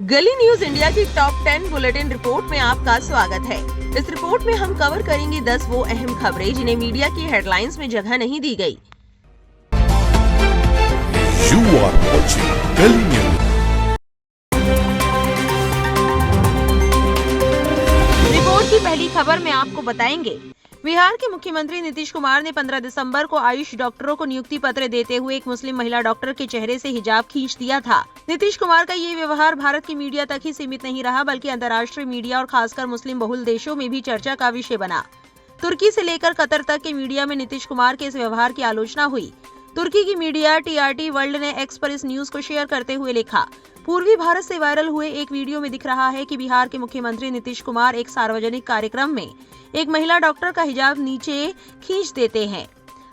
गली news India की top 10 bulletin report में आपका स्वागत है। इस रिपोर्ट में हम कवर करेंगे 10 वो अहम खबरें जिन्हें मीडिया की हेडलाइंस में जगह नहीं दी गई। You are watching गली न्यूज। रिपोर्ट की पहली खबर में आपको बताएंगे, बिहार के मुख्यमंत्री नीतीश कुमार ने 15 दिसंबर को आयुष डॉक्टरों को नियुक्ति पत्र देते हुए एक मुस्लिम महिला डॉक्टर के चेहरे से हिजाब खींच दिया था। नीतीश कुमार का ये व्यवहार भारत की मीडिया तक ही सीमित नहीं रहा, बल्कि अंतर्राष्ट्रीय मीडिया और खासकर मुस्लिम बहुल देशों में भी चर्चा का विषय बना। तुर्की से लेकर कतर तक के मीडिया में नीतीश कुमार के इस व्यवहार की आलोचना हुई। तुर्की की मीडिया TRT वर्ल्ड ने एक्स पर इस न्यूज को शेयर करते हुए लिखा, पूर्वी भारत से वायरल हुए एक वीडियो में दिख रहा है कि बिहार के मुख्यमंत्री नीतीश कुमार एक सार्वजनिक कार्यक्रम में एक महिला डॉक्टर का हिजाब नीचे खींच देते हैं।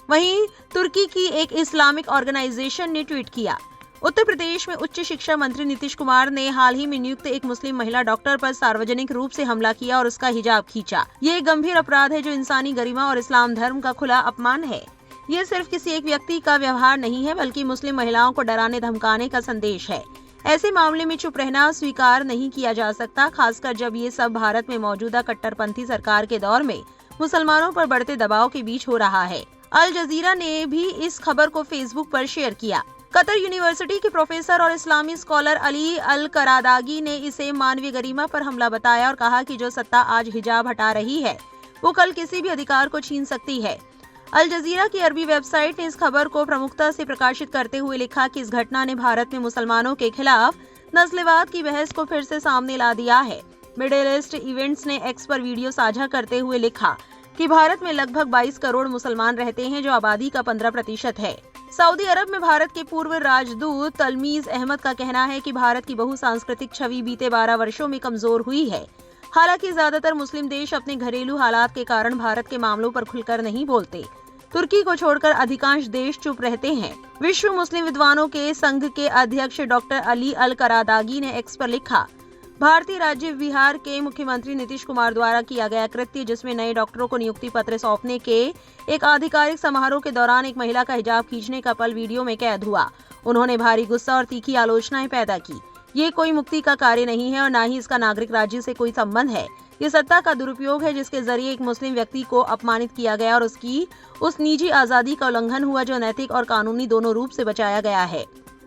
वहीं तुर्की की एक इस्लामिक ऑर्गेनाइजेशन ने ट्वीट किया, उत्तर प्रदेश में उच्च शिक्षा मंत्री नीतीश कुमार ने हाल ही में नियुक्त एक मुस्लिम महिला डॉक्टर पर सार्वजनिक रूप से हमला किया और उसका हिजाब खींचा। ये एक गंभीर अपराध है जो इंसानी गरिमा और इस्लाम धर्म का खुला अपमान है। ये सिर्फ किसी एक व्यक्ति का व्यवहार नहीं है, बल्कि मुस्लिम महिलाओं को डराने धमकाने का संदेश है। ऐसे मामले में चुप रहना स्वीकार नहीं किया जा सकता, खासकर जब ये सब भारत में मौजूदा कट्टरपंथी सरकार के दौर में मुसलमानों पर बढ़ते दबाव के बीच हो रहा है। अल जजीरा ने भी इस खबर को फेसबुक पर शेयर किया। कतर यूनिवर्सिटी के प्रोफेसर और इस्लामी स्कॉलर अली अल करादागी ने इसे मानवीय गरिमा पर हमला बताया और कहा कि जो सत्ता आज हिजाब हटा रही है वो कल किसी भी अधिकार को छीन सकती है। अल जजीरा की अरबी वेबसाइट ने इस खबर को प्रमुखता से प्रकाशित करते हुए लिखा कि इस घटना ने भारत में मुसलमानों के खिलाफ नस्लवाद की बहस को फिर से सामने ला दिया है। मिडिल ईस्ट इवेंट्स ने एक्स पर वीडियो साझा करते हुए लिखा कि भारत में लगभग 22 करोड़ मुसलमान रहते हैं, जो आबादी का 15% है। सऊदी अरब में भारत के पूर्व राजदूत तलमीज अहमद का कहना है कि भारत की बहुसांस्कृतिक छवि बीते 12 वर्षों में कमजोर हुई है। हालांकि ज्यादातर मुस्लिम देश अपने घरेलू हालात के कारण भारत के मामलों पर खुलकर नहीं बोलते। तुर्की को छोड़कर अधिकांश देश चुप रहते हैं। विश्व मुस्लिम विद्वानों के संघ के अध्यक्ष डॉक्टर अली अल करादागी ने एक्स पर लिखा, भारतीय राज्य बिहार के मुख्यमंत्री नीतीश कुमार द्वारा किया गया कृत्य, जिसमें नए डॉक्टरों को नियुक्ति पत्र सौंपने के एक आधिकारिक समारोह के दौरान एक महिला का हिजाब खींचने का पल वीडियो में कैद हुआ। उन्होंने भारी गुस्सा और तीखी आलोचनाएं पैदा की। ये कोई मुक्ति का कार्य नहीं है और न ही इसका नागरिक राज्य से कोई संबंध है। ये सत्ता का दुरुपयोग है, जिसके जरिए एक मुस्लिम व्यक्ति को अपमानित किया गया और उसकी उस निजी आजादी का उल्लंघन हुआ जो नैतिक और कानूनी दोनों रूप से बचाया गया है।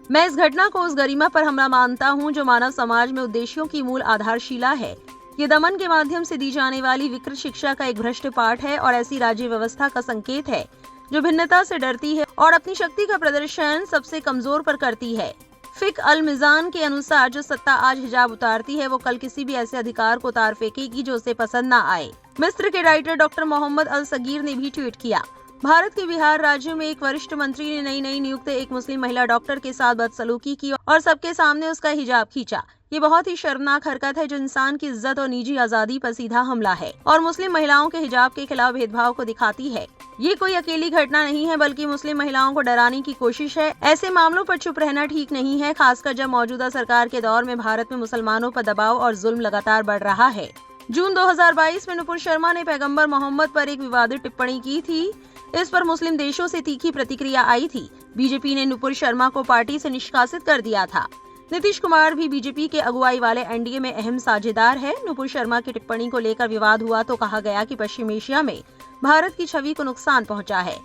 मैं इस घटना को उस गरिमा पर हमला मानता हूँ जो मानव समाज में उद्देश्यों की मूल आधारशिला है। ये दमन के माध्यम से दी जाने वाली विकृत शिक्षा का एक भ्रष्ट पाठ है और ऐसी राज्य व्यवस्था का संकेत है जो भिन्नता से डरती है और अपनी शक्ति का प्रदर्शन सबसे कमजोर पर करती है। फिक अल मिजान के अनुसार जो सत्ता आज हिजाब उतारती है वो कल किसी भी ऐसे अधिकार को उतार फेंकेगी जो उसे पसंद न आए। मिस्र के राइटर डॉक्टर मोहम्मद अल सगीर ने भी ट्वीट किया, भारत के बिहार राज्य में एक वरिष्ठ मंत्री ने नई नियुक्त एक मुस्लिम महिला डॉक्टर के साथ बदसलूकी की और सबके सामने उसका हिजाब खींचा। ये बहुत ही शर्मनाक हरकत है जो इंसान की इज्जत और निजी आजादी पर सीधा हमला है और मुस्लिम महिलाओं के हिजाब के खिलाफ भेदभाव को दिखाती है। ये कोई अकेली घटना नहीं है, बल्कि मुस्लिम महिलाओं को डराने की कोशिश है। ऐसे मामलों पर चुप रहना ठीक नहीं है, खासकर जब मौजूदा सरकार के दौर में भारत में मुसलमानों पर दबाव और जुल्म लगातार बढ़ रहा है। जून 2022 में नुपुर शर्मा ने पैगंबर मोहम्मद पर एक विवादित टिप्पणी की थी। इस पर मुस्लिम देशों से तीखी प्रतिक्रिया आई थी। बीजेपी ने नुपुर शर्मा को पार्टी से निष्कासित कर दिया था। नीतीश कुमार भी बीजेपी के अगुवाई वाले एनडीए में अहम साझेदार है। नुपुर शर्मा की टिप्पणी को लेकर विवाद हुआ तो कहा गया कि पश्चिम एशिया में भारत की छवि को नुकसान पहुंचा है।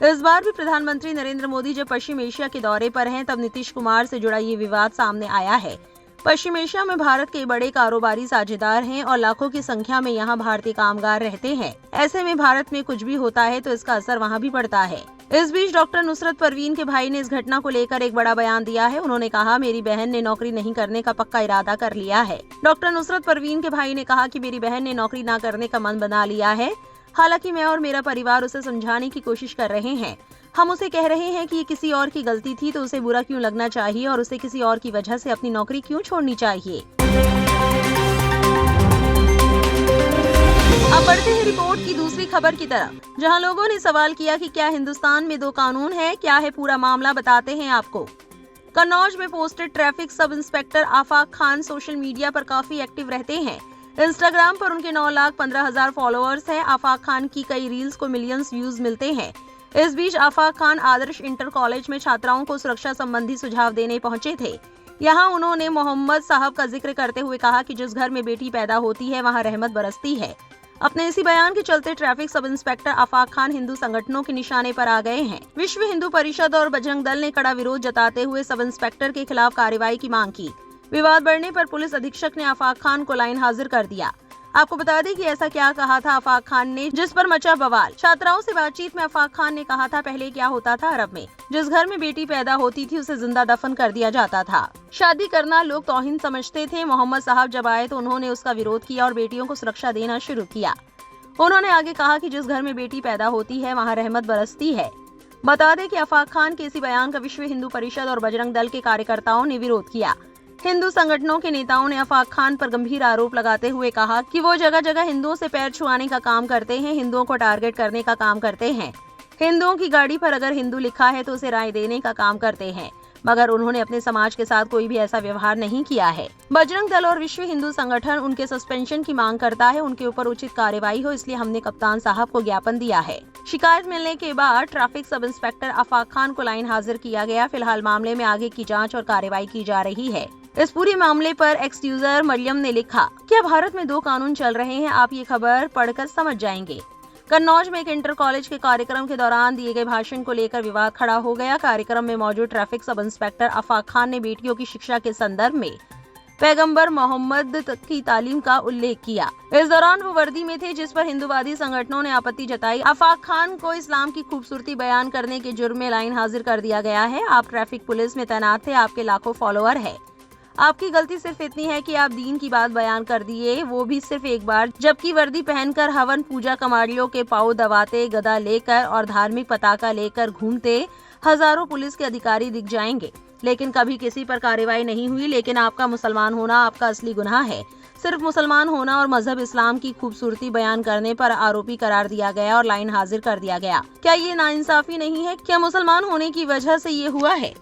इस बार भी प्रधानमंत्री नरेंद्र मोदी जब पश्चिम एशिया के दौरे पर हैं, तब नीतीश कुमार से जुड़ा ये विवाद सामने आया है। पश्चिम एशिया में भारत के बड़े कारोबारी साझेदार हैं और लाखों की संख्या में यहाँ भारतीय कामगार रहते हैं। ऐसे में भारत में कुछ भी होता है तो इसका असर वहाँ भी पड़ता है। इस बीच डॉक्टर नुसरत परवीन के भाई ने इस घटना को लेकर एक बड़ा बयान दिया है। उन्होंने कहा, मेरी बहन ने नौकरी नहीं करने का पक्का इरादा कर लिया है। डॉक्टर नुसरत परवीन के भाई ने कहा कि मेरी बहन ने नौकरी न करने का मन बना लिया है। हालांकि मैं और मेरा परिवार उसे समझाने की कोशिश कर रहे हैं। हम उसे कह रहे हैं कि ये किसी और की गलती थी तो उसे बुरा क्यों लगना चाहिए और उसे किसी और की वजह से अपनी नौकरी क्यों छोड़नी चाहिए। अब बढ़ते हैं रिपोर्ट की दूसरी खबर की तरफ, जहां लोगों ने सवाल किया कि क्या हिंदुस्तान में दो कानून है, क्या है पूरा मामला, बताते हैं आपको। कन्नौज में पोस्टेड ट्रैफिक सब इंस्पेक्टर आफाक खान सोशल मीडिया पर काफी एक्टिव रहते हैं। इंस्टाग्राम पर उनके 9,15,000 फॉलोअर्स हैं। आफाक खान की कई रील्स को मिलियंस व्यूज मिलते हैं। इस बीच आफाक खान आदर्श इंटर कॉलेज में छात्राओं को सुरक्षा संबंधी सुझाव देने पहुंचे थे। यहाँ उन्होंने मोहम्मद साहब का जिक्र करते हुए कहा कि जिस घर में बेटी पैदा होती है वहाँ रहमत बरसती है। अपने इसी बयान के चलते ट्रैफिक सब इंस्पेक्टर आफाक खान हिंदू संगठनों के निशाने पर आ गए हैं। विश्व हिंदू परिषद और बजरंग दल ने कड़ा विरोध जताते हुए सब इंस्पेक्टर के खिलाफ कार्रवाई की मांग की। विवाद बढ़ने पर पुलिस अधीक्षक ने आफाक खान को लाइन हाजिर कर दिया। आपको बता दें कि ऐसा क्या कहा था आफाक खान ने, जिस पर मचा बवाल। छात्राओं से बातचीत में आफाक खान ने कहा था, पहले क्या होता था अरब में, जिस घर में बेटी पैदा होती थी उसे जिंदा दफन कर दिया जाता था। शादी करना लोग तौहीन समझते थे। मोहम्मद साहब जब आए तो उन्होंने उसका विरोध किया और बेटियों को सुरक्षा देना शुरू किया। उन्होंने आगे कहा कि जिस घर में बेटी पैदा होती है वहाँ रहमत बरसती है। बता दें कि आफाक खान के इसी बयान का विश्व हिंदू परिषद और बजरंग दल के कार्यकर्ताओं ने विरोध किया। हिंदू संगठनों के नेताओं ने आफाक खान पर गंभीर आरोप लगाते हुए कहा कि वो जगह जगह हिंदुओं से पैर छुआने का काम करते हैं, हिंदुओं को टारगेट करने का काम करते हैं। हिंदुओं की गाड़ी पर अगर हिंदू लिखा है तो उसे राय देने का काम करते हैं, मगर उन्होंने अपने समाज के साथ कोई भी ऐसा व्यवहार नहीं किया है। बजरंग दल और विश्व हिंदू संगठन उनके सस्पेंशन की मांग करता है, उनके ऊपर उचित कार्रवाई हो, इसलिए हमने कप्तान साहब को ज्ञापन दिया है। शिकायत मिलने के बाद ट्रैफिक सब इंस्पेक्टर आफाक खान को लाइन हाजिर किया गया। फिलहाल मामले में आगे की जांच और कार्रवाई की जा रही है। इस पूरे मामले पर एक्स यूजर मरियम ने लिखा, क्या भारत में 2 कानून चल रहे हैं, आप ये खबर पढ़कर समझ जाएंगे। कन्नौज में एक इंटर कॉलेज के कार्यक्रम के दौरान दिए गए भाषण को लेकर विवाद खड़ा हो गया। कार्यक्रम में मौजूद ट्रैफिक सब इंस्पेक्टर आफाक खान ने बेटियों की शिक्षा के संदर्भ में पैगंबर मोहम्मद की तालीम का उल्लेख किया। इस दौरान वो वर्दी में थे, जिस पर हिंदूवादी संगठनों ने आपत्ति जताई। आफाक खान को इस्लाम की खूबसूरती बयान करने के जुर्म में लाइन हाजिर कर दिया गया है। आप ट्रैफिक पुलिस में तैनात थे, आपके लाखों फॉलोअर है। आपकी गलती सिर्फ इतनी है कि आप दीन की बात बयान कर दिए, वो भी सिर्फ एक बार, जबकि वर्दी पहनकर हवन पूजा कमाड़ियों के पांव दबाते, गदा लेकर और धार्मिक पताका लेकर घूमते हजारों पुलिस के अधिकारी दिख जाएंगे, लेकिन कभी किसी पर कार्रवाई नहीं हुई। लेकिन आपका मुसलमान होना आपका असली गुनाह है। सिर्फ मुसलमान होना और मजहब इस्लाम की खूबसूरती बयान करने पर आरोपी करार दिया गया और लाइन हाजिर कर दिया गया। क्या ये नाइंसाफी नहीं है? क्या मुसलमान होने की वजह से ये हुआ है?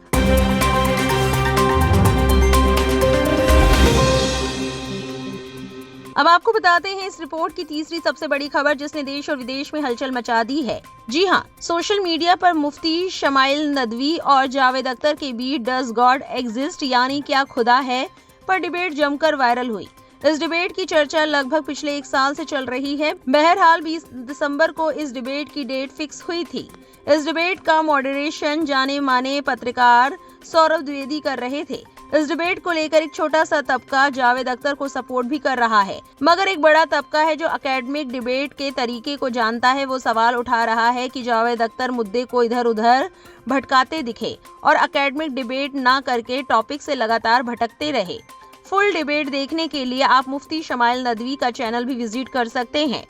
अब आपको बताते हैं इस रिपोर्ट की तीसरी सबसे बड़ी खबर, जिसने देश और विदेश में हलचल मचा दी है। जी हां, सोशल मीडिया पर मुफ्ती शमाइल नदवी और जावेद अख्तर के बीच डज गॉड एग्जिस्ट यानी क्या खुदा है पर डिबेट जमकर वायरल हुई। इस डिबेट की चर्चा लगभग पिछले 1 साल से चल रही है। बहरहाल 20 दिसंबर को इस डिबेट की डेट फिक्स हुई थी। इस डिबेट का मॉडरेशन जाने माने पत्रकार सौरभ द्विवेदी कर रहे थे। इस डिबेट को लेकर एक छोटा सा तबका जावेद अख्तर को सपोर्ट भी कर रहा है, मगर एक बड़ा तबका है जो एकेडमिक डिबेट के तरीके को जानता है। वो सवाल उठा रहा है कि जावेद अख्तर मुद्दे को इधर उधर भटकाते दिखे और एकेडमिक डिबेट ना करके टॉपिक से लगातार भटकते रहे। फुल डिबेट देखने के लिए आप मुफ्ती शमाइल नदवी का चैनल भी विजिट कर सकते हैं।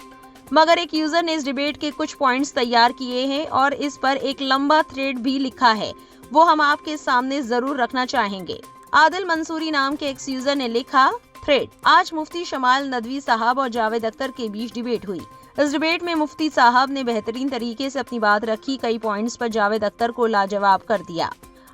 मगर एक यूजर ने इस डिबेट के कुछ पॉइंट्स तैयार किए हैं और इस पर एक लंबा थ्रेड भी लिखा है, वो हम आपके सामने जरूर रखना चाहेंगे। आदिल मंसूरी नाम के एक्स यूजर ने लिखा, थ्रेड, आज मुफ्ती शमाइल नदवी साहब और जावेद अख्तर के बीच डिबेट हुई। इस डिबेट में मुफ्ती साहब ने बेहतरीन तरीके से अपनी बात रखी, कई पॉइंट्स पर जावेद अख्तर को लाजवाब कर दिया।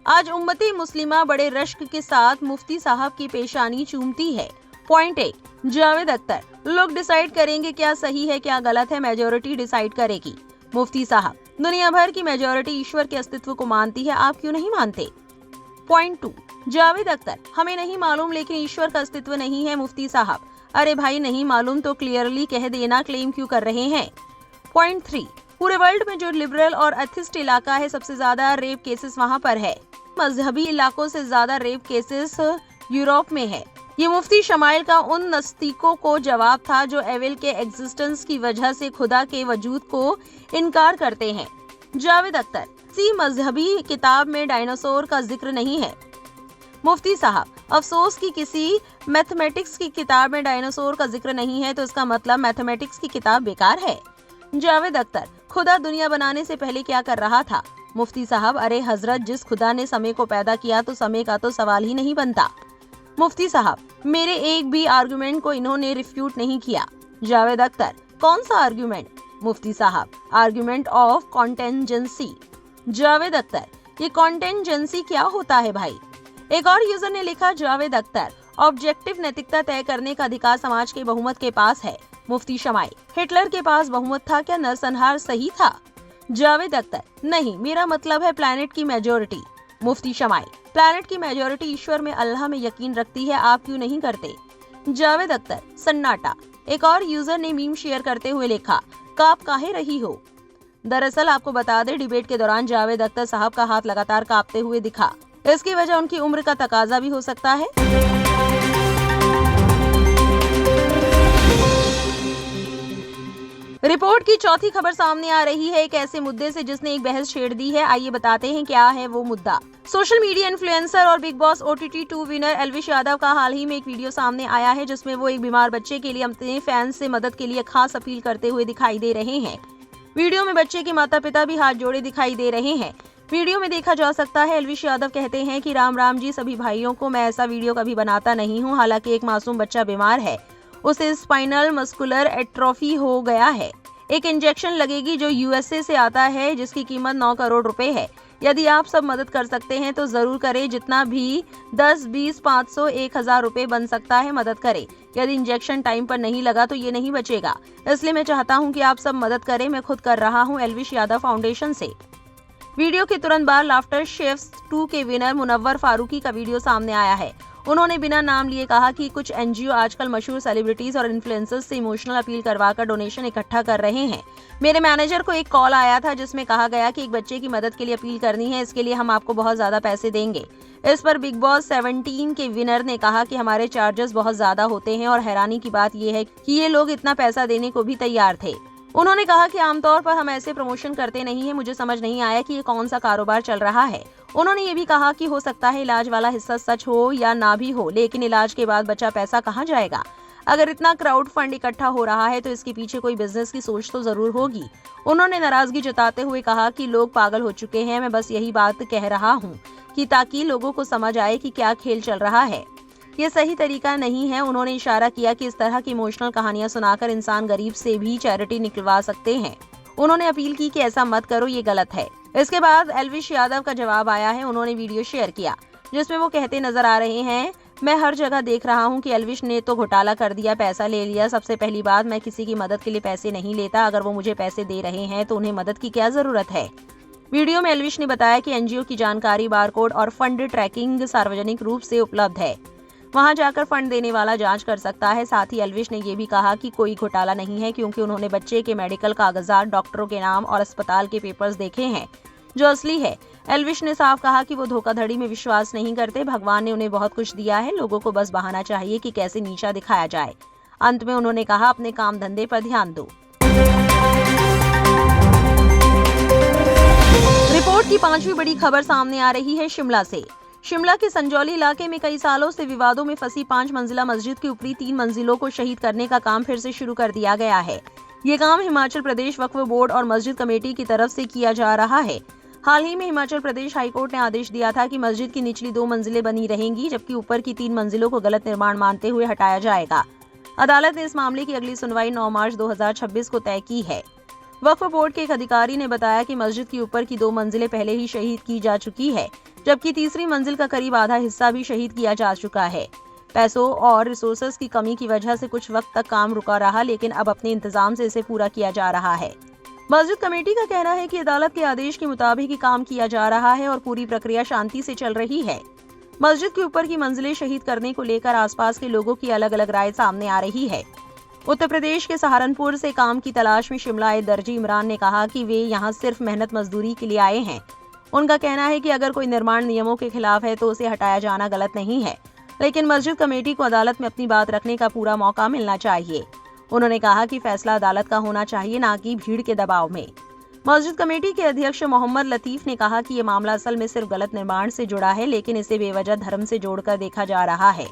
आज उम्मती मुस्लिमा बड़े रश्क के साथ मुफ्ती साहब की पेशानी चूमती है। पॉइंट 1, जावेद अख्तर, लोग डिसाइड करेंगे क्या सही है क्या गलत है, मेजोरिटी डिसाइड करेगी। मुफ्ती साहब, दुनिया भर की मेजोरिटी ईश्वर के अस्तित्व को मानती है, आप क्यों नहीं मानते। पॉइंट 2, जावेद अख्तर, हमें नहीं मालूम लेकिन ईश्वर का अस्तित्व नहीं है। मुफ्ती साहब, अरे भाई नहीं मालूम तो क्लियरली कह देना, क्लेम क्यों कर रहे हैं। पॉइंट 3, पूरे वर्ल्ड में जो लिबरल और एथिस्ट इलाका है सबसे ज्यादा रेप केसेस वहाँ पर है। मजहबी इलाकों से ज्यादा रेप केसेस यूरोप में है। ये मुफ्ती शमाइल का उन नस्तिकों को जवाब था जो एविल के एग्जिस्टेंस की वजह से खुदा के वजूद को इनकार करते हैं। जावेद अख्तर, किसी मजहबी किताब में डायनासोर का जिक्र नहीं है। मुफ्ती साहब, अफसोस कि किसी मैथमेटिक्स की किताब में डायनासोर का जिक्र नहीं है तो इसका मतलब मैथमेटिक्स की किताब बेकार है। जावेद अख्तर, खुदा दुनिया बनाने से पहले क्या कर रहा था। मुफ्ती साहब, अरे हजरत, जिस खुदा ने समय को पैदा किया तो समय का तो सवाल ही नहीं बनता। मुफ्ती साहब, मेरे एक भी आर्गुमेंट को इन्होंने रिफ्यूट नहीं किया। जावेद अख्तर, कौन सा आर्गुमेंट। मुफ्ती साहब, आर्गुमेंट ऑफ कॉन्टेंजेंसी। जावेद अख्तर, ये कॉन्टेंजेंसी क्या होता है भाई। एक और यूजर ने लिखा, जावेद अख्तर, ऑब्जेक्टिव नैतिकता तय करने का अधिकार समाज के बहुमत के पास है। मुफ्ती शमाइल, हिटलर के पास बहुमत था, क्या नरसंहार सही था। जावेद अख्तर, नहीं, मेरा मतलब है प्लैनेट की मेजोरिटी। मुफ्ती शमाइल, प्लैनेट की मेजॉरिटी ईश्वर में, अल्लाह में यकीन रखती है, आप क्यों नहीं करते? जावेद अख्तर, सन्नाटा। एक और यूजर ने मीम शेयर करते हुए लिखा, कांप काहे रही हो? दरअसल आपको बता दें, डिबेट के दौरान जावेद अख्तर साहब का हाथ लगातार कांपते हुए दिखा। इसकी वजह उनकी उम्र का तकाजा भी हो सकता है। रिपोर्ट की चौथी खबर सामने आ रही है एक ऐसे मुद्दे से जिसने एक बहस छेड़ दी है। आइए बताते हैं क्या है वो मुद्दा। सोशल मीडिया इन्फ्लुएंसर और big boss OTT 2 winner Elvish Yadav का हाल ही में एक वीडियो सामने आया है जिसमें वो एक बीमार बच्चे के लिए अपने फैंस से मदद के लिए खास अपील करते हुए दिखाई दे रहे हैं। वीडियो में बच्चे के माता पिता भी हाथ जोड़े दिखाई दे रहे हैं। वीडियो में देखा जा सकता है एल्विश यादव कहते हैं कि राम राम जी सभी भाइयों को, मैं ऐसा वीडियो कभी बनाता नहीं हूँ। हालांकि एक मासूम बच्चा बीमार है, उसे स्पाइनल मस्कुलर एट्रोफी हो गया है। एक इंजेक्शन लगेगी जो USA से आता है जिसकी कीमत 9 करोड़ रुपए है। यदि आप सब मदद कर सकते हैं तो जरूर करें, जितना भी 10, 20, 500, 1000 रुपए बन सकता है मदद करें। यदि इंजेक्शन टाइम पर नहीं लगा तो ये नहीं बचेगा, इसलिए मैं चाहता हूं कि आप सब मदद करें। मैं खुद कर रहा हूं एल्विश यादव फाउंडेशन से। वीडियो के तुरंत बाद लाफ्टर शेफ्स 2 के विनर मुनव्वर फारूकी का वीडियो सामने आया है। उन्होंने बिना नाम लिए कहा कि कुछ NGO आजकल मशहूर सेलिब्रिटीज और इन्फ्लुएंसर्स से इमोशनल अपील करवाकर डोनेशन इकट्ठा कर रहे हैं। मेरे मैनेजर को एक कॉल आया था जिसमें कहा गया कि एक बच्चे की मदद के लिए अपील करनी है, इसके लिए हम आपको बहुत ज्यादा पैसे देंगे। इस पर बिग बॉस 17 के विनर ने कहा कि हमारे चार्जेस बहुत ज्यादा होते हैं और हैरानी की बात यह है कि ये लोग इतना पैसा देने को भी तैयार थे। उन्होंने कहा कि आमतौर पर हम ऐसे प्रमोशन करते नहीं है, मुझे समझ नहीं आया कि ये कौन सा कारोबार चल रहा है। उन्होंने ये भी कहा कि हो सकता है इलाज वाला हिस्सा सच हो या ना भी हो, लेकिन इलाज के बाद बचा पैसा कहाँ जाएगा? अगर इतना क्राउड फंड इकट्ठा हो रहा है तो इसके पीछे कोई बिजनेस की सोच तो जरूर होगी। उन्होंने नाराजगी जताते हुए कहा कि लोग पागल हो चुके हैं, मैं बस यही बात कह रहा हूँ कि ताकि लोगों को समझ आए कि क्या खेल चल रहा है। ये सही तरीका नहीं है। उन्होंने इशारा किया कि इस तरह की इमोशनल कहानियां सुनाकर इंसान गरीब से भी चैरिटी निकलवा सकते हैं। उन्होंने अपील की कि ऐसा मत करो, ये गलत है। इसके बाद एल्विश यादव का जवाब आया है। उन्होंने वीडियो शेयर किया जिसमें वो कहते नजर आ रहे हैं, मैं हर जगह देख रहा हूँ कि एल्विश ने तो घोटाला कर दिया, पैसा ले लिया। सबसे पहली बात, मैं किसी की मदद के लिए पैसे नहीं लेता। अगर वो मुझे पैसे दे रहे हैं तो उन्हें मदद की क्या जरूरत है? वीडियो में एल्विश ने बताया कि NGO की जानकारी, बारकोड और फंड ट्रैकिंग सार्वजनिक रूप से उपलब्ध है, वहां जाकर फंड देने वाला जांच कर सकता है। साथ ही एल्विश ने ये भी कहा कि कोई घोटाला नहीं है क्योंकि उन्होंने बच्चे के मेडिकल कागजात, डॉक्टरों के नाम और अस्पताल के पेपर्स देखे हैं जो असली है। एल्विश ने साफ कहा कि वो धोखाधड़ी में विश्वास नहीं करते। भगवान ने उन्हें बहुत कुछ दिया है, लोगों को बस बहाना चाहिए कि कैसे नीचा दिखाया जाए। अंत में उन्होंने कहा, अपने काम धंधे पर ध्यान दो। रिपोर्ट की 5वीं बड़ी खबर सामने आ रही है शिमला से। शिमला के संजौली इलाके में कई सालों से विवादों में फंसी 5 मंजिला मस्जिद की ऊपरी 3 मंजिलों को शहीद करने का काम फिर से शुरू कर दिया गया है। ये काम हिमाचल प्रदेश वक्फ बोर्ड और मस्जिद कमेटी की तरफ से किया जा रहा है। हाल ही में हिमाचल प्रदेश हाईकोर्ट ने आदेश दिया था कि मस्जिद की निचली 2 मंजिलें बनी रहेंगी, जबकि ऊपर की 3 मंजिलों को गलत निर्माण मानते हुए हटाया जाएगा। अदालत ने इस मामले की अगली सुनवाई 9 मार्च 2026 को तय की है। वक्फ बोर्ड के एक अधिकारी ने बताया कि मस्जिद की ऊपर की 2 मंजिलें पहले ही शहीद की जा चुकी है, जबकि तीसरी मंजिल का करीब आधा हिस्सा भी शहीद किया जा चुका है। पैसों और रिसोर्सेज की कमी की वजह से कुछ वक्त तक काम रुका रहा, लेकिन अब अपने इंतजाम से इसे पूरा किया जा रहा है। मस्जिद कमेटी का कहना है कि अदालत के आदेश के मुताबिक ही काम किया जा रहा है और पूरी प्रक्रिया शांति से चल रही है। मस्जिद के ऊपर की मंजिलें शहीद करने को लेकर आसपास के लोगों की अलग अलग राय सामने आ रही है। उत्तर प्रदेश के सहारनपुर से काम की तलाश में शिमला आए दर्जी इमरान ने कहा कि वे यहाँ सिर्फ मेहनत मजदूरी के लिए आए हैं। उनका कहना है कि अगर कोई निर्माण नियमों के खिलाफ है तो उसे हटाया जाना गलत नहीं है, लेकिन मस्जिद कमेटी को अदालत में अपनी बात रखने का पूरा मौका मिलना चाहिए। उन्होंने कहा कि फैसला अदालत का होना चाहिए, ना कि भीड़ के दबाव में। मस्जिद कमेटी के अध्यक्ष मोहम्मद लतीफ ने कहा कि ये मामला असल में सिर्फ गलत निर्माण से जुड़ा है, लेकिन इसे बेवजह धर्म से जोड़कर देखा जा रहा है।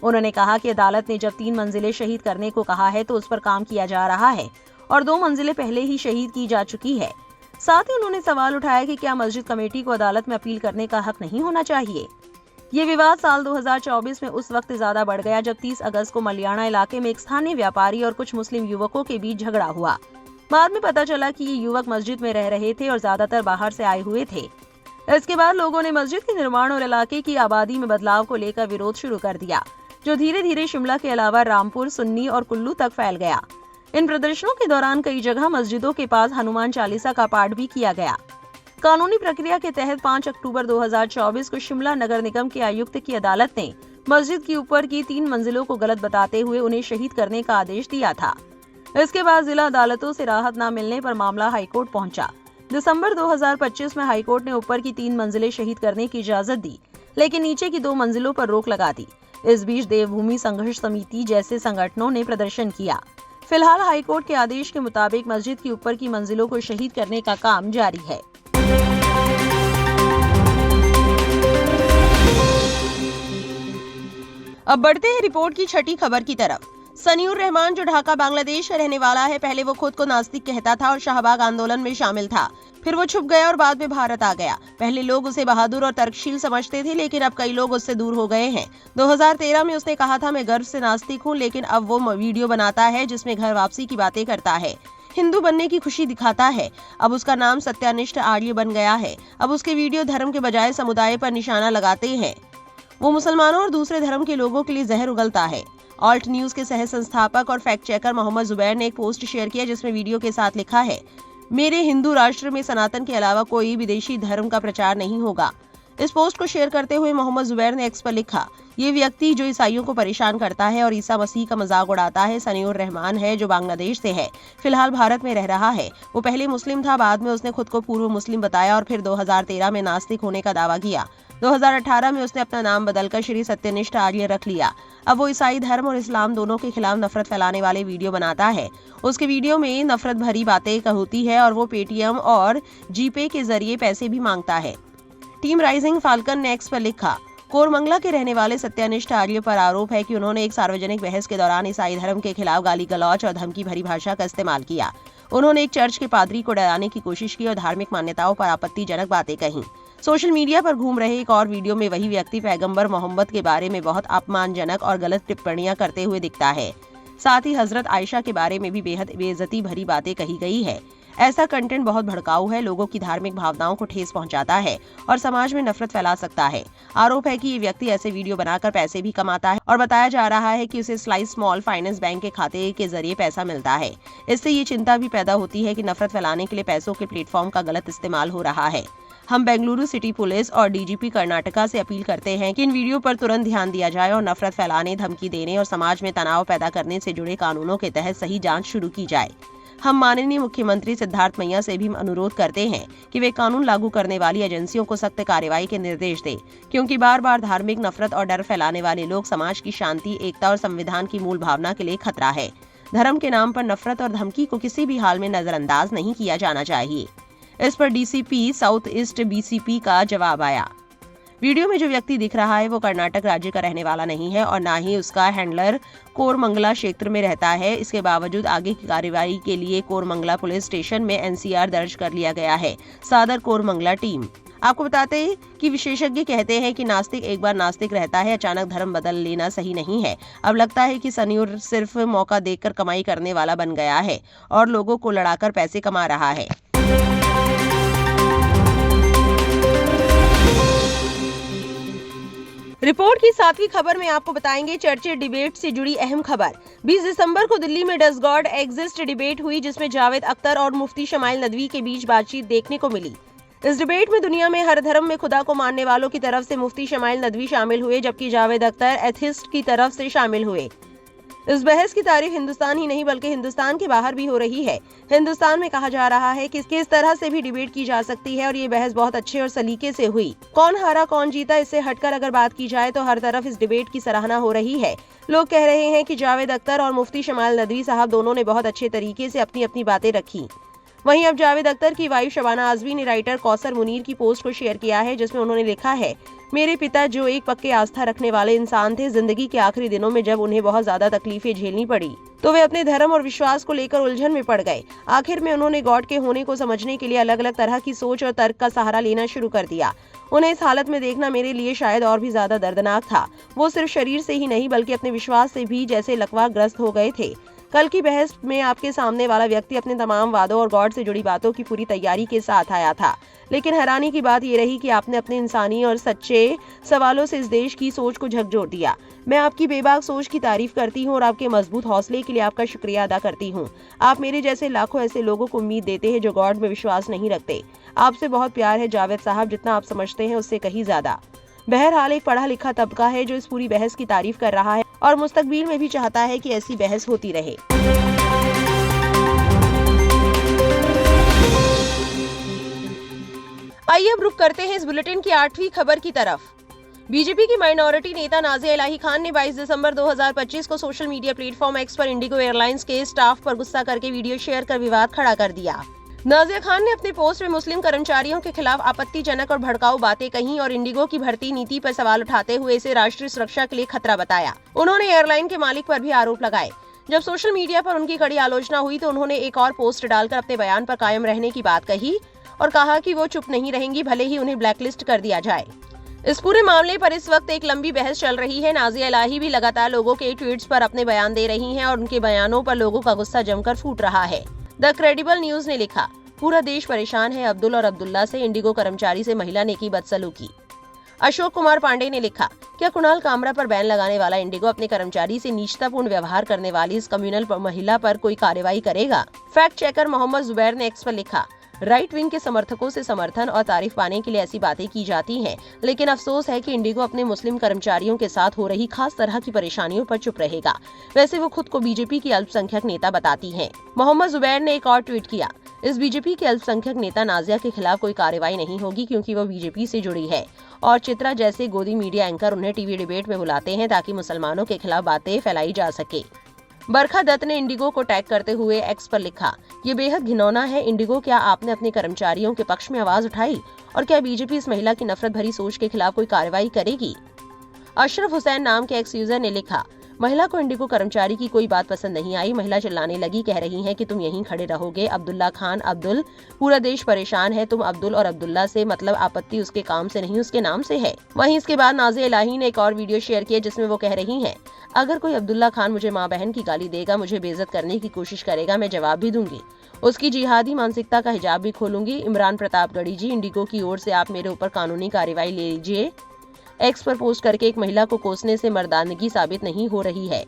उन्होंने कहा कि अदालत ने जब 3 मंजिलें शहीद करने को कहा है तो उस पर काम किया जा रहा है और 2 मंजिलें पहले ही शहीद की जा चुकी है। साथ ही उन्होंने सवाल उठाया कि क्या मस्जिद कमेटी को अदालत में अपील करने का हक नहीं होना चाहिए। ये विवाद साल 2024 में उस वक्त ज्यादा बढ़ गया जब 30 अगस्त को मलियाना इलाके में एक स्थानीय व्यापारी और कुछ मुस्लिम युवकों के बीच झगड़ा हुआ। बाद में पता चला कि ये युवक मस्जिद में रह रहे थे और ज्यादातर बाहर से आए हुए थे। इसके बाद लोगों ने मस्जिद के निर्माण और इलाके की आबादी में बदलाव को लेकर विरोध शुरू कर दिया, जो धीरे धीरे शिमला के अलावा रामपुर, सुन्नी और कुल्लू तक फैल गया। इन प्रदर्शनों के दौरान कई जगह मस्जिदों के पास हनुमान चालीसा का पाठ भी किया गया। कानूनी प्रक्रिया के तहत 5 अक्टूबर 2024 को शिमला नगर निगम के आयुक्त की अदालत ने मस्जिद के ऊपर की 3 मंजिलों को गलत बताते हुए उन्हें शहीद करने का आदेश दिया था। इसके बाद जिला अदालतों से राहत न मिलने पर मामला हाईकोर्ट पहुंचा। दिसंबर 2025 में हाईकोर्ट ने ऊपर की 3 मंजिलें शहीद करने की इजाजत दी, लेकिन नीचे की 2 मंजिलों पर रोक लगा दी। इस बीच देवभूमि संघर्ष समिति जैसे संगठनों ने प्रदर्शन किया। फिलहाल हाईकोर्ट के आदेश के मुताबिक मस्जिद के ऊपर की मंजिलों को शहीद करने का काम जारी है। अब बढ़ते हैं रिपोर्ट की छठी खबर की तरफ। सनीउर रहमान जो ढाका बांग्लादेश का रहने वाला है, पहले वो खुद को नास्तिक कहता था और शाहबाग आंदोलन में शामिल था। फिर वो छुप गया और बाद में भारत आ गया। पहले लोग उसे बहादुर और तर्कशील समझते थे, लेकिन अब कई लोग उससे दूर हो गए हैं। 2013 में उसने कहा था, मैं गर्व से नास्तिक हूँ, लेकिन अब वो वीडियो बनाता है जिसमें घर वापसी की बातें करता है, हिंदू बनने की खुशी दिखाता है। अब उसका नाम सत्यानिष्ठ आर्य बन गया है। अब उसके वीडियो धर्म के बजाय समुदाय पर निशाना लगाते हैं। वो मुसलमानों और दूसरे धर्म के लोगों के लिए जहर उगलता है। ऑल्ट न्यूज के सह संस्थापक और फैक्ट चेकर मोहम्मद जुबैर ने एक पोस्ट शेयर किया जिसमें वीडियो के साथ लिखा है, मेरे हिंदू राष्ट्र में सनातन के अलावा कोई विदेशी धर्म का प्रचार नहीं होगा। इस पोस्ट को शेयर करते हुए मोहम्मद जुबैर ने एक्स पर लिखा, ये व्यक्ति जो ईसाइयों को परेशान करता है और ईसा मसीह का मजाक उड़ाता है सनीउर रहमान है, जो बांग्लादेश से है, फिलहाल भारत में रह रहा है। वो पहले मुस्लिम था, बाद में उसने खुद को पूर्व मुस्लिम बताया और फिर 2013 में नास्तिक होने का दावा किया। 2018 में उसने अपना नाम बदलकर श्री सत्यनिष्ठ आर्य रख लिया। अब वो ईसाई धर्म और इस्लाम दोनों के खिलाफ नफरत फैलाने वाले वीडियो बनाता है। उसके वीडियो में नफरत भरी बातें होती है और वो पेटीएम और जीपे के जरिए पैसे भी मांगता है। टीम राइजिंग फाल्कन ने एक्स पर लिखा, कोरमंगला के रहने वाले सत्यानिष्ठ आर्य पर आरोप है कि उन्होंने एक सार्वजनिक बहस के दौरान ईसाई धर्म के खिलाफ गाली गलौज और धमकी भरी भाषा का इस्तेमाल किया। उन्होंने एक चर्च के पादरी को डराने की कोशिश की और धार्मिक मान्यताओं पर आपत्तिजनक बातें कही। सोशल मीडिया पर घूम रहे एक और वीडियो में वही व्यक्ति पैगंबर मोहम्मद के बारे में बहुत अपमानजनक और गलत टिप्पणियां करते हुए दिखता है। साथ ही हजरत आयशा के बारे में भी बेहद बेइज्जती भरी बातें कही गई है। ऐसा कंटेंट बहुत भड़काऊ है, लोगों की धार्मिक भावनाओं को ठेस पहुंचाता है और समाज में नफरत फैला सकता है। आरोप है कि ये व्यक्ति ऐसे वीडियो बनाकर पैसे भी कमाता है और बताया जा रहा है कि उसे स्लाइस स्मॉल फाइनेंस बैंक के खाते के जरिए पैसा मिलता है। इससे ये चिंता भी पैदा होती है कि नफरत फैलाने के लिए पैसों के प्लेटफॉर्म का गलत इस्तेमाल हो रहा है। हम बेंगलुरु सिटी पुलिस और डीजीपी कर्नाटका से अपील करते हैं कि इन वीडियो पर तुरंत ध्यान दिया जाए और नफरत फैलाने, धमकी देने और समाज में तनाव पैदा करने से जुड़े कानूनों के तहत सही जांच शुरू की जाए। हम माननीय मुख्यमंत्री सिद्धार्थ मैया से भी अनुरोध करते हैं कि वे कानून लागू करने वाली एजेंसियों को सख्त कार्रवाई के निर्देश दें, क्योंकि बार बार धार्मिक नफरत और डर फैलाने वाले लोग समाज की शांति, एकता और संविधान की मूल भावना के लिए खतरा है। धर्म के नाम पर नफरत और धमकी को किसी भी हाल में नजरअंदाज नहीं किया जाना चाहिए। इस पर डीसीपी साउथ ईस्ट बीसीपी का जवाब आया। वीडियो में जो व्यक्ति दिख रहा है वो कर्नाटक राज्य का रहने वाला नहीं है और ना ही उसका हैंडलर कोरमंगला क्षेत्र में रहता है। इसके बावजूद आगे की कार्रवाई के लिए कोरमंगला पुलिस स्टेशन में एनसीआर दर्ज कर लिया गया है। सादर कोरमंगला टीम। आपको बताते हैं कि विशेषज्ञ कहते हैं कि नास्तिक एक बार नास्तिक रहता है, अचानक धर्म बदल लेना सही नहीं है। अब लगता है कि सनीउर सिर्फ मौका देखकर कमाई करने वाला बन गया है और लोगों को लड़ाकर पैसे कमा रहा है। रिपोर्ट की 7वीं खबर में आपको बताएंगे चर्चित डिबेट से जुड़ी अहम खबर। 20 दिसंबर को दिल्ली में डज गॉड एग्जिस्ट डिबेट हुई, जिसमें जावेद अख्तर और मुफ्ती शमाइल नदवी के बीच बातचीत देखने को मिली। इस डिबेट में दुनिया में हर धर्म में खुदा को मानने वालों की तरफ से मुफ्ती शमाइल नदवी शामिल हुए, जबकि जावेद अख्तर एथिस्ट की तरफ से शामिल हुए। इस बहस की तारीफ हिंदुस्तान ही नहीं बल्कि हिंदुस्तान के बाहर भी हो रही है। हिंदुस्तान में कहा जा रहा है कि किस तरह से भी डिबेट की जा सकती है और ये बहस बहुत अच्छे और सलीके से हुई। कौन हारा कौन जीता, इससे हटकर अगर बात की जाए तो हर तरफ इस डिबेट की सराहना हो रही है। लोग कह रहे हैं कि जावेद अख्तर और मुफ्ती शमाइल नदवी साहब दोनों ने बहुत अच्छे तरीके से अपनी अपनी बातें रखी। वहीं अब जावेद अख्तर की वाइफ शबाना आजमी ने राइटर कौसर मुनीर की पोस्ट को शेयर किया है, जिसमें उन्होंने लिखा है, मेरे पिता जो एक पक्के आस्था रखने वाले इंसान थे, जिंदगी के आखिरी दिनों में जब उन्हें बहुत ज्यादा तकलीफें झेलनी पड़ी तो वे अपने धर्म और विश्वास को लेकर उलझन में पड़ गए। आखिर में उन्होंने गॉड के होने को समझने के लिए अलग अलग तरह की सोच और तर्क का सहारा लेना शुरू कर दिया। उन्हें इस हालत में देखना मेरे लिए शायद और भी ज्यादा दर्दनाक था। वो सिर्फ शरीर से ही नहीं बल्कि अपने विश्वास से भी जैसे लकवा ग्रस्त हो गए थे। कल की बहस में आपके सामने वाला व्यक्ति अपने तमाम वादों और गॉड से जुड़ी बातों की पूरी तैयारी के साथ आया था, लेकिन हैरानी की बात ये रही कि आपने अपने इंसानी और सच्चे सवालों से इस देश की सोच को झकझोर दिया। मैं आपकी बेबाक सोच की तारीफ करती हूँ और आपके मजबूत हौसले के लिए आपका शुक्रिया अदा करती हूँ। आप मेरे जैसे लाखों ऐसे लोगों को उम्मीद देते हैं जो गॉड में विश्वास नहीं रखते। आपसे बहुत प्यार है जावेद साहब, जितना आप समझते हैं उससे कहीं ज्यादा। बहरहाल एक पढ़ा लिखा तबका है जो इस पूरी बहस की तारीफ कर रहा है और मुस्तकबिल में भी चाहता है कि ऐसी बहस होती रहे। आइए अब रुक करते हैं इस बुलेटिन की 8वीं खबर की तरफ। बीजेपी की माइनॉरिटी नेता नाज़िया इलाही खान ने 22 दिसंबर 2025 को सोशल मीडिया प्लेटफॉर्म एक्स पर इंडिगो एयरलाइंस के स्टाफ पर गुस्सा करके वीडियो शेयर कर विवाद खड़ा कर दिया। नाज़िया खान ने अपने पोस्ट में मुस्लिम कर्मचारियों के खिलाफ आपत्तिजनक और भड़काऊ बातें कहीं और इंडिगो की भर्ती नीति पर सवाल उठाते हुए इसे राष्ट्रीय सुरक्षा के लिए खतरा बताया। उन्होंने एयरलाइन के मालिक पर भी आरोप लगाए। जब सोशल मीडिया पर उनकी कड़ी आलोचना हुई तो उन्होंने एक और पोस्ट डालकर अपने बयान पर कायम रहने की बात कही और कहा कि वो चुप नहीं रहेंगी भले ही उन्हें ब्लैकलिस्ट कर दिया जाए। इस पूरे मामले पर इस वक्त एक लंबी बहस चल रही है। नाज़िया इलाही भी लगातार लोगों के ट्वीट्स पर अपने बयान दे रही हैं और उनके बयानों पर लोगों का गुस्सा जमकर फूट रहा है। द क्रेडिबल न्यूज ने लिखा, पूरा देश परेशान है, अब्दुल और अब्दुल्ला से इंडिगो कर्मचारी से महिला ने की बदसलूकी। अशोक कुमार पांडे ने लिखा, क्या कुणाल कामरा पर बैन लगाने वाला इंडिगो अपने कर्मचारी से नीचतापूर्ण व्यवहार करने वाली इस कम्युनल महिला पर कोई कार्रवाई करेगा? फैक्ट चेकर मोहम्मद जुबैर ने एक्स पर लिखा, राइट विंग के समर्थकों से समर्थन और तारीफ पाने के लिए ऐसी बातें की जाती हैं, लेकिन अफसोस है कि इंडिगो अपने मुस्लिम कर्मचारियों के साथ हो रही खास तरह की परेशानियों पर चुप रहेगा। वैसे वो खुद को बीजेपी की अल्पसंख्यक नेता बताती हैं। मोहम्मद जुबैर ने एक और ट्वीट किया, इस बीजेपी के अल्पसंख्यक नेता नाज़िया के खिलाफ कोई कार्रवाई नहीं होगी क्योंकि वो बीजेपी से जुड़ी है और चित्रा जैसे गोदी मीडिया एंकर उन्हें टीवी डिबेट में बुलाते हैं ताकि मुसलमानों के खिलाफ बातें फैलाई जा सके। बरखा दत्त ने इंडिगो को टैग करते हुए एक्स पर लिखा, ये बेहद घिनौना है इंडिगो, क्या आपने अपने कर्मचारियों के पक्ष में आवाज उठाई और क्या बीजेपी इस महिला की नफरत भरी सोच के खिलाफ कोई कार्रवाई करेगी? अशरफ हुसैन नाम के एक्स यूजर ने लिखा, महिला को इंडिगो कर्मचारी की कोई बात पसंद नहीं आई। महिला चिल्लाने लगी, कह रही है कि तुम यहीं खड़े रहोगे। अब्दुल्ला खान अब्दुल, पूरा देश परेशान है, तुम अब्दुल और अब्दुल्ला से मतलब आपत्ति उसके काम से नहीं उसके नाम से है। वहीं इसके बाद नाज़िया इलाही ने एक और वीडियो शेयर किया जिसमें वो कह रही हैं, अगर कोई अब्दुल्ला खान मुझे माँ बहन की गाली देगा, मुझे बेइज्जत करने की कोशिश करेगा, मैं जवाब भी दूंगी। उसकी जिहादी मानसिकता का हिजाब भी खोलूंगी। इमरान प्रतापगढ़ी जी, इंडिगो की ओर से आप मेरे ऊपर कानूनी कार्रवाई ले लीजिए। एक्स पर पोस्ट करके एक महिला को कोसने से मर्दानगी साबित नहीं हो रही है।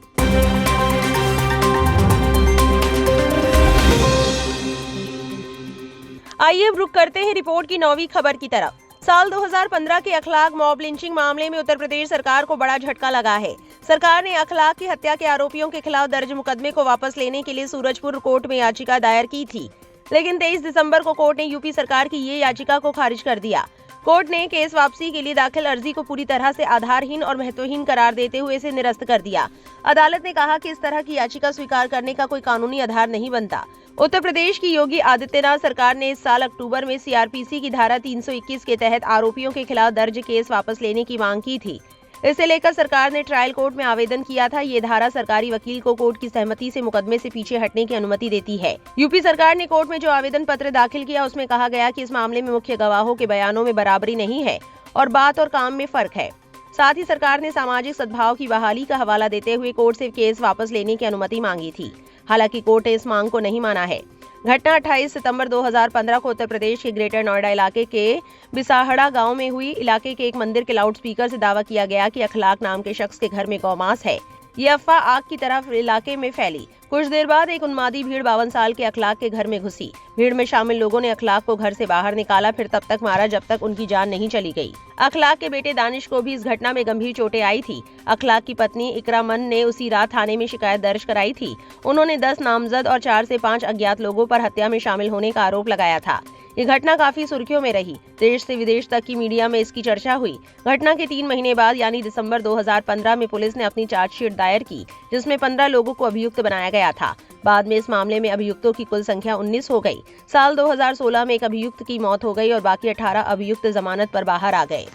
आइए अब रुक करते हैं रिपोर्ट की 9वीं खबर की तरफ। साल 2015 के अखलाक मॉब लिंचिंग मामले में उत्तर प्रदेश सरकार को बड़ा झटका लगा है। सरकार ने अखलाक की हत्या के आरोपियों के खिलाफ दर्ज मुकदमे को वापस लेने के लिए सूरजपुर कोर्ट में याचिका दायर की थी, लेकिन 23 दिसंबर को कोर्ट ने यूपी सरकार की ये याचिका को खारिज कर दिया। कोर्ट ने केस वापसी के लिए दाखिल अर्जी को पूरी तरह से आधारहीन और महत्वहीन करार देते हुए इसे निरस्त कर दिया। अदालत ने कहा कि इस तरह की याचिका स्वीकार करने का कोई कानूनी आधार नहीं बनता। उत्तर प्रदेश की योगी आदित्यनाथ सरकार ने इस साल अक्टूबर में सीआरपीसी की धारा 321 के तहत आरोपियों के खिलाफ दर्ज केस वापस लेने की मांग की थी। इसे लेकर सरकार ने ट्रायल कोर्ट में आवेदन किया था। ये धारा सरकारी वकील को कोर्ट की सहमति से मुकदमे से पीछे हटने की अनुमति देती है। यूपी सरकार ने कोर्ट में जो आवेदन पत्र दाखिल किया उसमें कहा गया कि इस मामले में मुख्य गवाहों के बयानों में बराबरी नहीं है और बात और काम में फर्क है। साथ ही सरकार ने सामाजिक सद्भाव की बहाली का हवाला देते हुए कोर्ट से केस वापस लेने की अनुमति मांगी थी। हालांकि कोर्ट ने इस मांग को नहीं माना है। घटना 28 सितंबर 2015 को उत्तर प्रदेश के ग्रेटर नोएडा इलाके के बिसाहड़ा गांव में हुई। इलाके के एक मंदिर के लाउडस्पीकर से दावा किया गया कि अखलाक नाम के शख्स के घर में गौमांस है। ये अफवाह आग की तरफ इलाके में फैली। कुछ देर बाद एक उन्मादी भीड़ 52 साल के अखलाक के घर में घुसी। भीड़ में शामिल लोगों ने अखलाक को घर से बाहर निकाला, फिर तब तक मारा जब तक उनकी जान नहीं चली गई। अखलाक के बेटे दानिश को भी इस घटना में गंभीर चोटें आई थी। अखलाक की पत्नी इकरा मन ने उसी रात थाने में शिकायत दर्ज कराई थी। उन्होंने 10 नामजद और 4 से 5 अज्ञात लोगों पर हत्या में शामिल होने का आरोप लगाया था। ये घटना काफी सुर्खियों में रही। देश से विदेश तक की मीडिया में इसकी चर्चा हुई। घटना के 3 महीने बाद यानी दिसंबर 2015 में पुलिस ने अपनी चार्जशीट दायर की, जिसमें 15 लोगों को अभियुक्त बनाया गया था। बाद में इस मामले में अभियुक्तों की कुल संख्या 19 हो गई। साल 2016 में एक अभियुक्त की मौत हो गई और बाकी 18 अभियुक्त जमानत पर बाहर आ गए।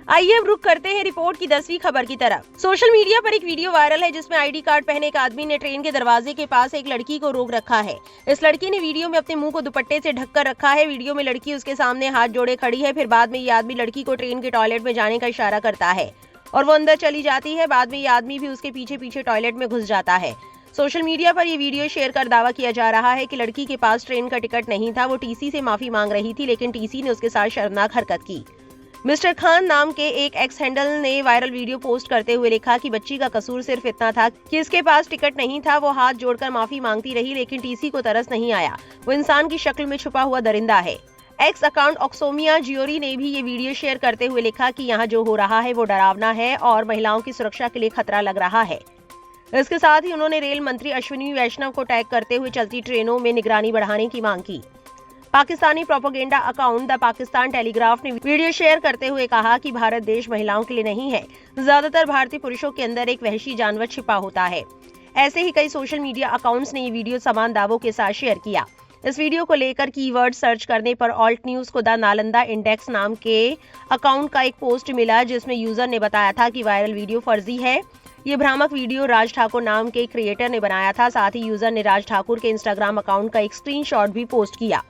आइए अब रुक करते हैं रिपोर्ट की 10वीं खबर की तरफ। सोशल मीडिया पर एक वीडियो वायरल है जिसमें आईडी कार्ड पहने एक आदमी ने ट्रेन के दरवाजे के पास एक लड़की को रोक रखा है। इस लड़की ने वीडियो में अपने मुंह को दुपट्टे से ढककर रखा है। वीडियो में लड़की उसके सामने हाथ जोड़े खड़ी है। फिर बाद में ये आदमी लड़की को ट्रेन के टॉयलेट में जाने का इशारा करता है और वो अंदर चली जाती है। बाद में ये आदमी भी उसके पीछे पीछे टॉयलेट में घुस जाता है। सोशल मीडिया पर ये वीडियो शेयर कर दावा किया जा रहा है कि लड़की के पास ट्रेन का टिकट नहीं था। वो टीसी से माफी मांग रही थी, लेकिन टीसी ने उसके साथ शर्मनाक हरकत की। मिस्टर खान नाम के एक एक्स हैंडल ने वायरल वीडियो पोस्ट करते हुए लिखा कि बच्ची का कसूर सिर्फ इतना था कि इसके पास टिकट नहीं था। वो हाथ जोड़कर माफी मांगती रही, लेकिन टीसी को तरस नहीं आया। वो इंसान की शक्ल में छुपा हुआ दरिंदा है। एक्स अकाउंट ऑक्सोमिया जियोरी ने भी ये वीडियो शेयर करते हुए लिखा कि यहाँ जो हो रहा है वो डरावना है और महिलाओं की सुरक्षा के लिए खतरा लग रहा है। इसके साथ ही उन्होंने रेल मंत्री अश्विनी वैष्णव को टैग करते हुए चलती ट्रेनों में निगरानी बढ़ाने की मांग की। Pakistani propaganda account the Pakistan telegraph ने वीडियो शेयर करते हुए कहा कि भारत देश महिलाओं के लिए नहीं है। ज्यादातर भारतीय पुरुषों के अंदर एक वहशी जानवर छिपा होता है। ऐसे ही कई सोशल मीडिया अकाउंट्स ने ये वीडियो समान दावों के साथ शेयर किया। इस वीडियो को लेकर कीवर्ड सर्च करने पर ऑल्ट न्यूज को द नालंदा इंडेक्स नाम के अकाउंट का एक पोस्ट मिला जिसमें यूजर ने बताया था कि वायरल वीडियो फर्जी है। ये भ्रामक वीडियो राज ठाकुर नाम के क्रिएटर ने बनाया था। साथ ही यूजर ने राज ठाकुर के इंस्टाग्राम अकाउंट का एक स्क्रीनशॉट भी पोस्ट किया।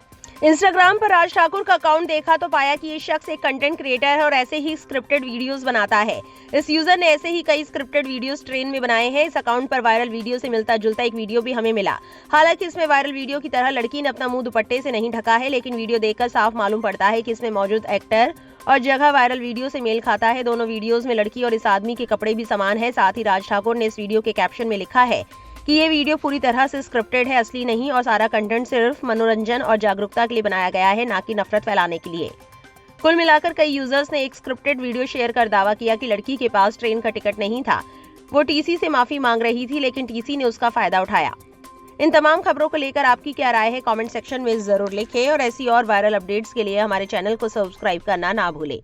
इंस्टाग्राम पर राज ठाकुर का अकाउंट देखा तो पाया कि ये शख्स एक कंटेंट क्रिएटर है और ऐसे ही स्क्रिप्टेड वीडियोस बनाता है। इस यूजर ने ऐसे ही कई स्क्रिप्टेड वीडियोस ट्रेन में बनाए हैं। इस अकाउंट पर वायरल वीडियो से मिलता जुलता एक वीडियो भी हमें मिला। हालांकि इसमें वायरल वीडियो की तरह लड़की ने अपना मुंह दुपट्टे से नहीं ढका है, लेकिन वीडियो देखकर साफ मालूम पड़ता है कि इसमें मौजूद एक्टर और जगह वायरल वीडियो से मेल खाता है। दोनों वीडियोस में लड़की और इस आदमी के कपड़े भी समान है। साथ ही राज ठाकुर ने इस वीडियो के कैप्शन में लिखा है कि ये वीडियो पूरी तरह से स्क्रिप्टेड है, असली नहीं, और सारा कंटेंट सिर्फ मनोरंजन और जागरूकता के लिए बनाया गया है, ना कि नफरत फैलाने के लिए। कुल मिलाकर कई यूजर्स ने एक स्क्रिप्टेड वीडियो शेयर कर दावा किया कि लड़की के पास ट्रेन का टिकट नहीं था। वो टीसी से माफी मांग रही थी, लेकिन टीसी ने उसका फायदा उठाया। इन तमाम खबरों को लेकर आपकी क्या राय है, कमेंट सेक्शन में जरूर लिखें और ऐसी और वायरल अपडेट्स के लिए हमारे चैनल को सब्सक्राइब करना ना भूलें।